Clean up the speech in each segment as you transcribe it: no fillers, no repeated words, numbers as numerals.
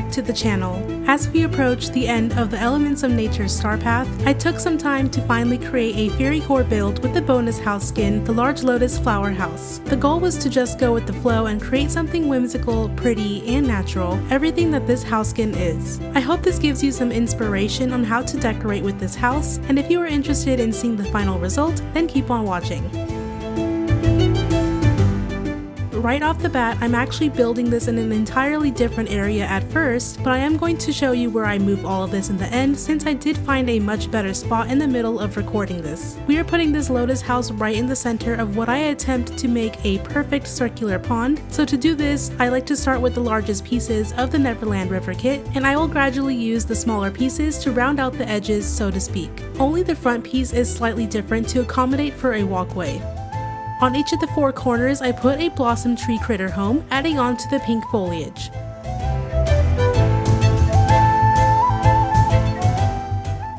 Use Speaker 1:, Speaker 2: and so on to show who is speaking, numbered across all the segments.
Speaker 1: back to the channel. As we approach the end of the Elements of Nature Starpath, I took some time to finally create a FAIRYCORE build with the bonus house skin, the Giant Lotus Flower House. The goal was to just go with the flow and create something whimsical, pretty, and natural, everything that this house skin is. I hope this gives you some inspiration on how to decorate with this house, and if you are interested in seeing the final result, then keep on watching. Right off the bat, I'm actually building this in an entirely different area at first, but I am going to show you where I move all of this in the end since I did find a much better spot in the middle of recording this. We are putting this lotus house right in the center of what I attempt to make a perfect circular pond, so to do this, I like to start with the largest pieces of the Neverland River kit, and I will gradually use the smaller pieces to round out the edges, so to speak. Only the front piece is slightly different to accommodate for a walkway. On each of the four corners, I put a blossom tree critter home, adding on to the pink foliage.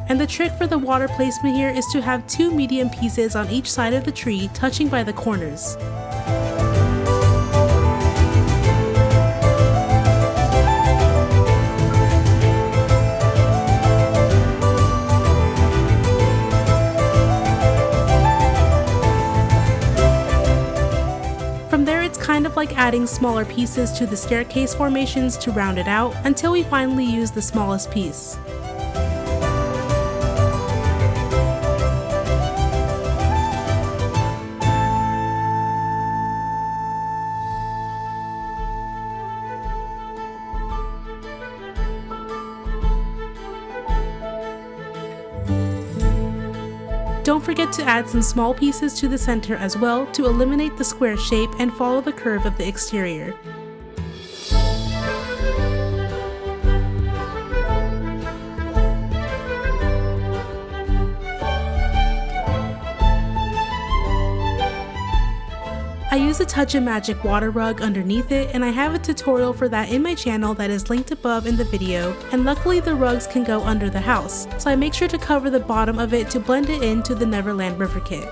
Speaker 1: And the trick for the water placement here is to have two medium pieces on each side of the tree touching by the corners. Kind of like adding smaller pieces to the staircase formations to round it out until we finally use the smallest piece. Don't forget to add some small pieces to the center as well to eliminate the square shape and follow the curve of the exterior. I use a Touch of Magic water rug underneath it, and I have a tutorial for that in my channel that is linked above in the video, and luckily the rugs can go under the house, so I make sure to cover the bottom of it to blend it into the Neverland River kit.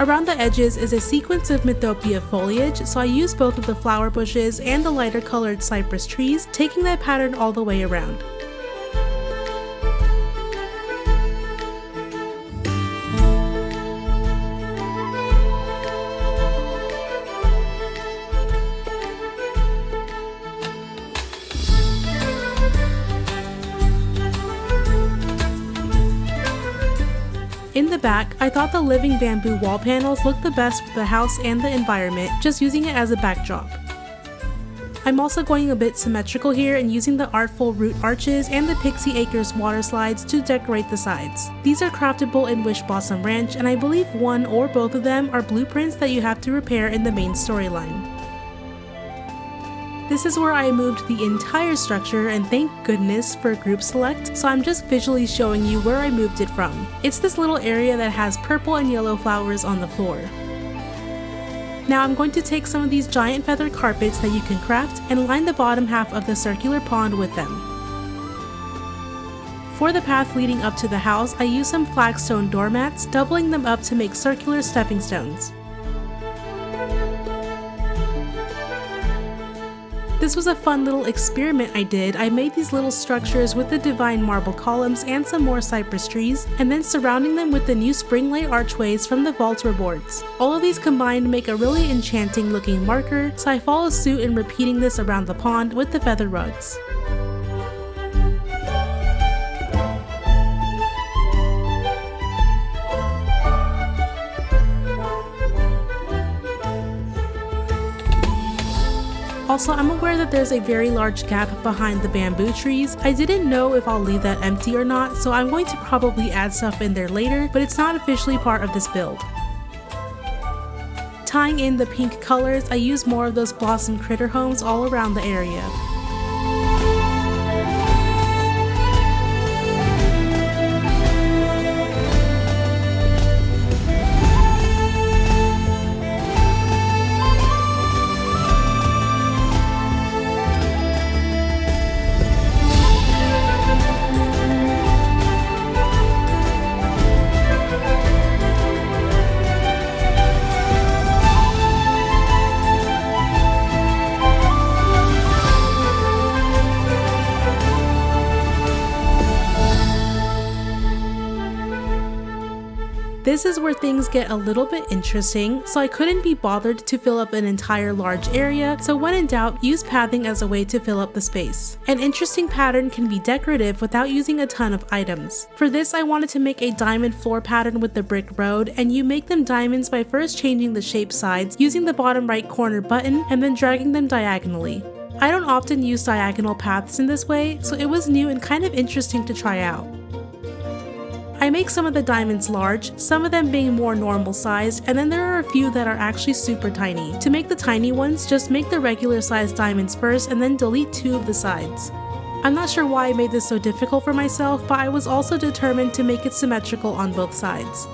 Speaker 1: Around the edges is a sequence of Mythopia foliage, so I use both of the flower bushes and the lighter colored cypress trees, taking that pattern all the way around. In the back, I thought the living bamboo wall panels looked the best with the house and the environment, just using it as a backdrop. I'm also going a bit symmetrical here and using the artful root arches and the Pixie Acres water slides to decorate the sides. These are craftable in Wishblossom Ranch, and I believe one or both of them are blueprints that you have to repair in the main storyline. This is where I moved the entire structure, and thank goodness for group select, so I'm just visually showing you where I moved it from. It's this little area that has purple and yellow flowers on the floor. Now I'm going to take some of these giant feather carpets that you can craft and line the bottom half of the circular pond with them. For the path leading up to the house, I use some flagstone doormats, doubling them up to make circular stepping stones. This was a fun little experiment I did. I made these little structures with the divine marble columns and some more cypress trees, and then surrounding them with the new spring-lay archways from the vault rewards. All of these combined make a really enchanting looking marker, so I follow suit in repeating this around the pond with the feather rugs. Also, I'm aware that there's a very large gap behind the bamboo trees. I didn't know if I'll leave that empty or not, so I'm going to probably add stuff in there later, but it's not officially part of this build. Tying in the pink colors, I use more of those blossom critter homes all around the area. This is where things get a little bit interesting, so I couldn't be bothered to fill up an entire large area, so when in doubt, use pathing as a way to fill up the space. An interesting pattern can be decorative without using a ton of items. For this, I wanted to make a diamond floor pattern with the brick road, and you make them diamonds by first changing the shape sides using the bottom right corner button and then dragging them diagonally. I don't often use diagonal paths in this way, so it was new and kind of interesting to try out. I make some of the diamonds large, some of them being more normal sized, and then there are a few that are actually super tiny. To make the tiny ones, just make the regular sized diamonds first and then delete 2 of the sides. I'm not sure why I made this so difficult for myself, but I was also determined to make it symmetrical on both sides.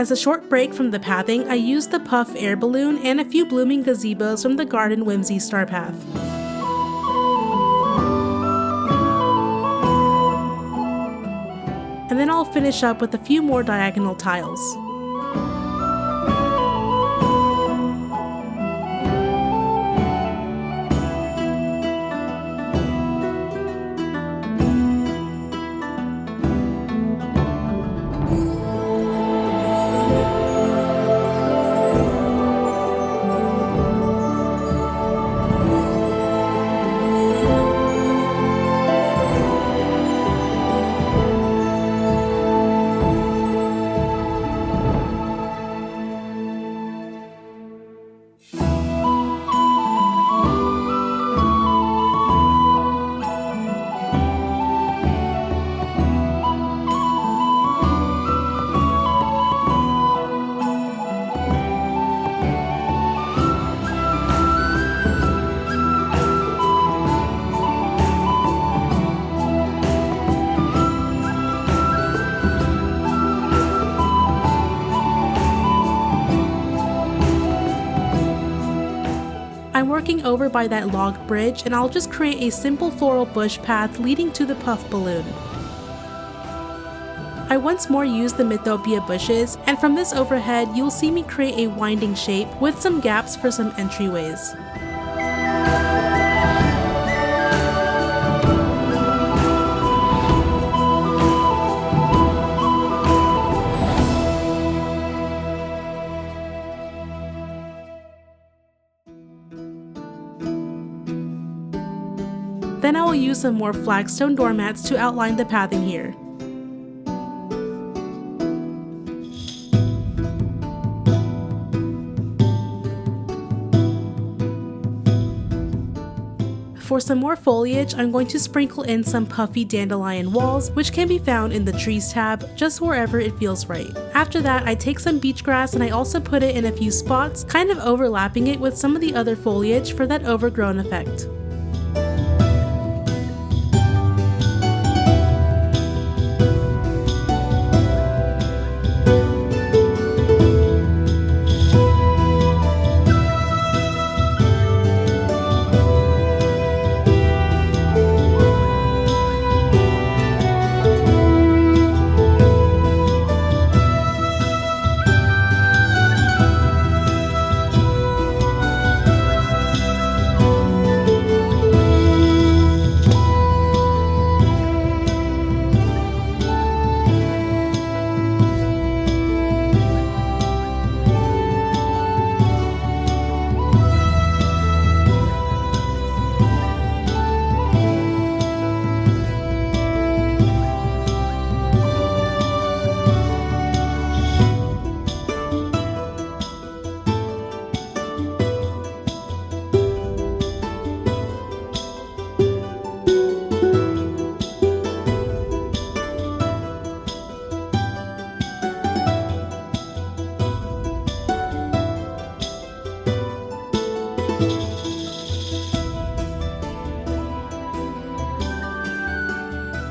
Speaker 1: As a short break from the pathing, I used the puff air balloon and a few blooming gazebos from the Garden Whimsy Starpath. And then I'll finish up with a few more diagonal tiles. I'm working over by that log bridge, and I'll just create a simple floral bush path leading to the puff balloon. I once more used the Mythopia bushes, and from this overhead you'll see me create a winding shape with some gaps for some entryways. Then I will use some more flagstone doormats to outline the pathing here. For some more foliage, I'm going to sprinkle in some puffy dandelion walls, which can be found in the trees tab, just wherever it feels right. After that, I take some beach grass and I also put it in a few spots, kind of overlapping it with some of the other foliage for that overgrown effect.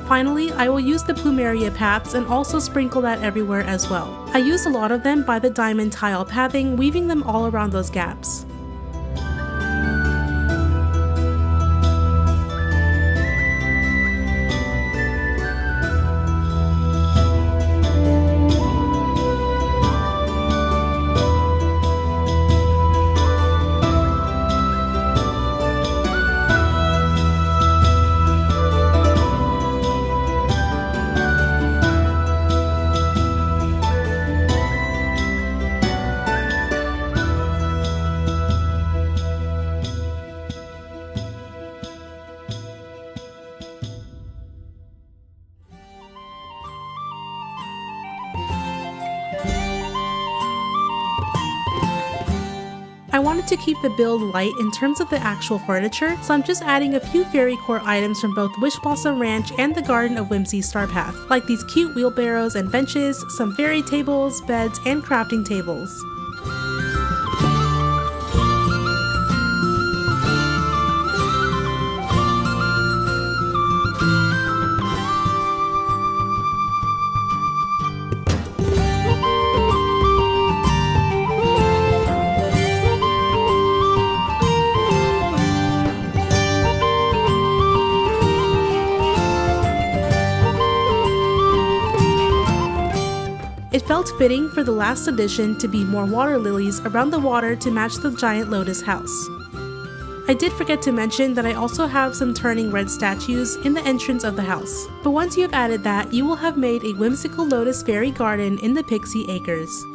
Speaker 1: Finally, I will use the plumeria paths and also sprinkle that everywhere as well. I used a lot of them by the diamond tile pathing, weaving them all around those gaps. I wanted to keep the build light in terms of the actual furniture, so I'm just adding a few FAIRYCORE items from both Wishblossom Ranch and the Garden of Whimsy Starpath, like these cute wheelbarrows and benches, some fairy tables, beds, and crafting tables. It felt fitting for the last edition to be more water lilies around the water to match the Giant Lotus house. I did forget to mention that I also have some turning red statues in the entrance of the house. But once you have added that, you will have made a whimsical lotus fairy garden in the Pixie Acres.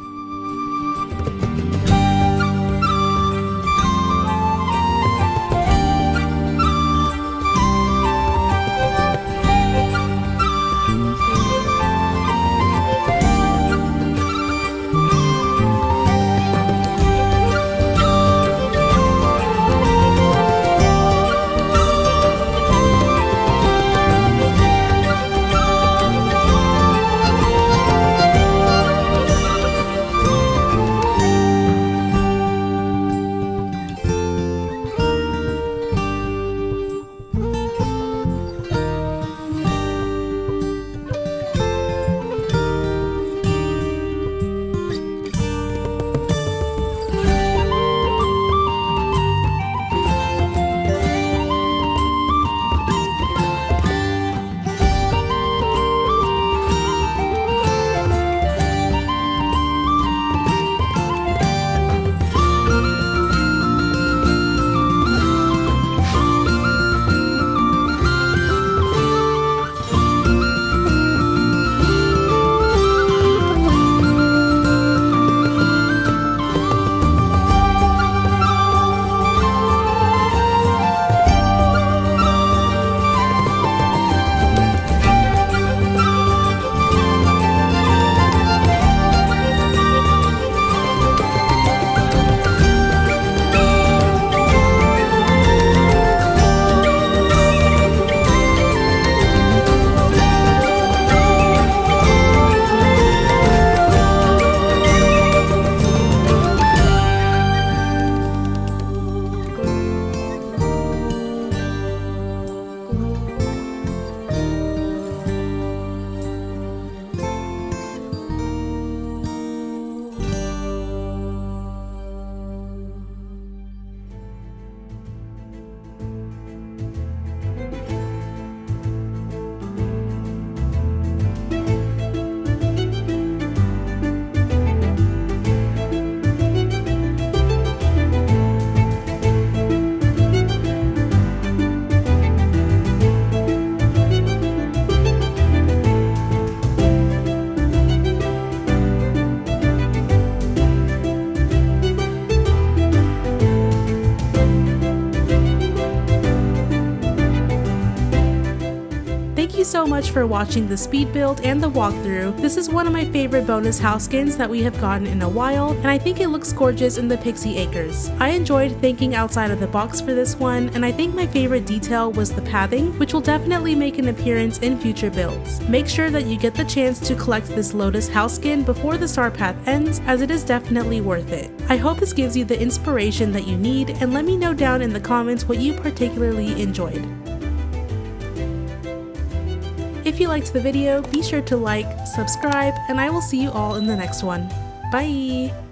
Speaker 1: so much for watching the speed build and the walkthrough. This is one of my favorite bonus house skins that we have gotten in a while, and I think it looks gorgeous in the Pixie Acres. I enjoyed thinking outside of the box for this one, and I think my favorite detail was the pathing, which will definitely make an appearance in future builds. Make sure that you get the chance to collect this Lotus house skin before the Starpath ends, as it is definitely worth it. I hope this gives you the inspiration that you need, and let me know down in the comments what you particularly enjoyed. If you liked the video, be sure to like, subscribe, and I will see you all in the next one. Bye!